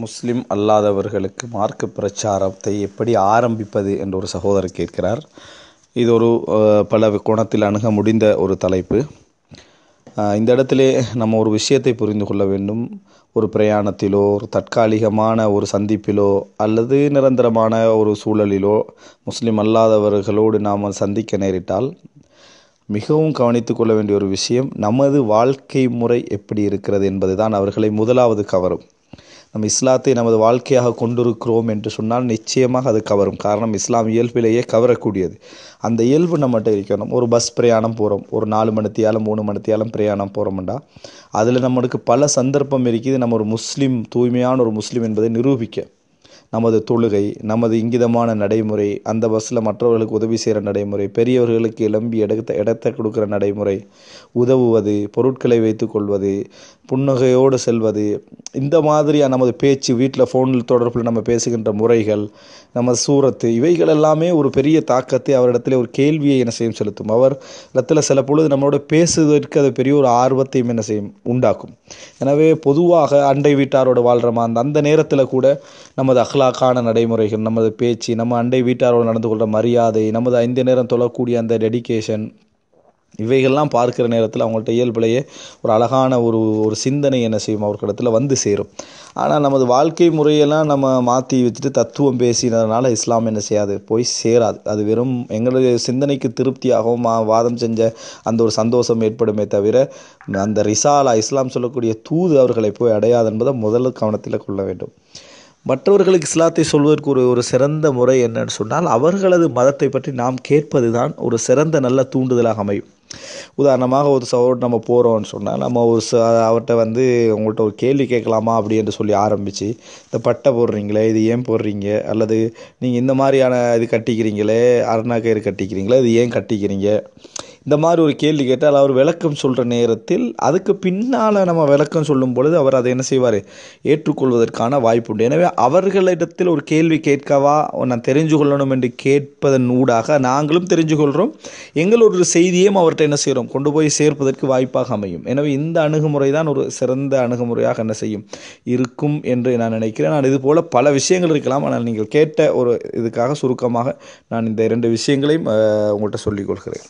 முஸ்லிம் அல்லாதவர்களுக்கு மார்க்க பிரச்சாரத்தை எப்படி ஆரம்பிப்பது என்று ஒரு சகோதரர் கேட்கிறார். இது ஒரு பல கோணத்தில் அணுக முடிந்த ஒரு தலைப்பு. இந்த இடத்திலே நம்ம ஒரு விஷயத்தை புரிந்து கொள்ள வேண்டும். ஒரு பிரயாணத்திலோ, ஒரு தற்காலிகமான ஒரு சந்திப்பிலோ, அல்லது நிரந்தரமான ஒரு சூழலிலோ முஸ்லிம் அல்லாதவர்களோடு நாம் சந்திக்க நேரிட்டால் மிகவும் கவனித்து கொள்ள வேண்டிய ஒரு விஷயம், நமது வாழ்க்கை முறை எப்படி இருக்கிறது என்பது தான் அவர்களை முதலாவது கவரும். நம்ம இஸ்லாத்தை நமது வாழ்க்கையாக கொண்டிருக்கிறோம் என்று சொன்னால் நிச்சயமாக அது கவரும். காரணம், இஸ்லாம் இயல்பிலேயே கவரக்கூடியது. அந்த இயல்பு நம்மகிட்ட இருக்கணும். ஒரு பஸ் பிரயாணம் போகிறோம், ஒரு 4 மணித்தியாலம் 3 மணித்தியாலம் பிரயாணம் போகிறோம்டா, அதில் நம்மளுக்கு பல சந்தர்ப்பம் இருக்குது நம்ம ஒரு முஸ்லீம், தூய்மையான ஒரு முஸ்லீம் என்பதை நிரூபிக்க. நமது தொழுகை, நமது இங்கிதமான நடைமுறை, அந்த பஸ்ஸில் மற்றவர்களுக்கு உதவி செய்கிற நடைமுறை, பெரியவர்களுக்கு எலும்பி இடத்தை கொடுக்குற நடைமுறை, உதவுவது, பொருட்களை வைத்து கொள்வது, புன்னகையோடு செல்வது, இந்த மாதிரியாக நமது பேச்சு, வீட்டில் ஃபோனில் தொடர்பில் நம்ம பேசுகின்ற முறைகள், நமது சூரத்து, இவைகள் எல்லாமே ஒரு பெரிய தாக்கத்தை அவரிடத்தில் ஒரு கேள்வியை என்ன செய்யும் செலுத்தும். அவர் இடத்துல சில பொழுது நம்மளோட பேசுவதற்கு அது பெரிய ஒரு ஆர்வத்தையும் என்ன செய்யும் உண்டாக்கும். எனவே பொதுவாக அண்டை வீட்டாரோடு வாழ்கிறோமா, அந்த நேரத்தில் கூட நமது அஹ்லாக்கான நடைமுறைகள், நமது பேச்சு, நம்ம அண்டை வீட்டாரோடு நடந்து கொள்கிற மரியாதை, நமது 5 நேரம் தொழக்கூடிய அந்த டெடிகேஷன், இவைகள்லாம் பார்க்குற நேரத்தில் அவங்கள்ட்ட இயல்பிலேயே ஒரு அழகான ஒரு சிந்தனை என்ன செய்யும் அவர்களிடத்தில் வந்து சேரும். ஆனால் நமது வாழ்க்கை முறையெல்லாம் நம்ம மாற்றி வச்சுட்டு தத்துவம் பேசினதுனால இஸ்லாம் என்ன செய்யாது, போய் சேராது. அது வெறும் எங்களுடைய சிந்தனைக்கு திருப்தியாகவும் வாதம் செஞ்ச அந்த ஒரு சந்தோஷம் ஏற்படுமே தவிர அந்த ரிசாலா, இஸ்லாம் சொல்லக்கூடிய தூது அவர்களை போய் அடையாது என்பதை முதல்ல கவனத்தில் கொள்ள வேண்டும். மற்றவர்களுக்கு இஸ்லாத்தை சொல்வதற்கு ஒரு சிறந்த முறை என்னன்னு சொன்னால், அவர்களது மதத்தை பற்றி நாம் கேட்பது தான் ஒரு சிறந்த நல்ல தூண்டுதலாக அமையும். உதாரணமாக ஒரு சகோதரர் நம்ம போகிறோம்னு சொன்னால், நம்ம அவர்கிட்ட உங்கள்கிட்ட ஒரு கேள்வி கேட்கலாமா அப்படி என்று சொல்லி ஆரம்பித்து, இந்த பட்டை போடுறீங்களே இது ஏன் போடுறீங்க, அல்லது நீங்கள் இந்த மாதிரியான இது கட்டிக்கிறீங்களே, அரணா கயிறு கட்டிக்கிறீங்களே இது ஏன் கட்டிக்கிறீங்க, இந்த மாதிரி ஒரு கேள்வி கேட்டால் அவர் விளக்கம் சொல்கிற நேரத்தில் அதுக்கு பின்னால் நம்ம விளக்கம் சொல்லும் பொழுது அவர் அதை என்ன செய்வார், ஏற்றுக்கொள்வதற்கான வாய்ப்பு உண்டு. எனவே அவர்களிடத்தில் ஒரு கேள்வி கேட்கவா நான் தெரிஞ்சு கொள்ளணும் என்று கேட்பதன் ஊடாக நாங்களும் தெரிஞ்சு கொள்கிறோம், எங்களோட செய்தியையும் அவர்கிட்ட என்ன செய்கிறோம் கொண்டு போய் சேர்ப்பதற்கு வாய்ப்பாக அமையும். எனவே இந்த அணுகுமுறை தான் ஒரு சிறந்த அணுகுமுறையாக என்ன செய்யும் இருக்கும் என்று நான் நினைக்கிறேன். நான் இது போல் பல விஷயங்கள் இருக்கலாம், ஆனால் நீங்கள் கேட்ட ஒரு இதுக்காக சுருக்கமாக நான் இந்த 2 விஷயங்களையும் உங்கள்கிட்ட சொல்லிக் கொள்கிறேன்.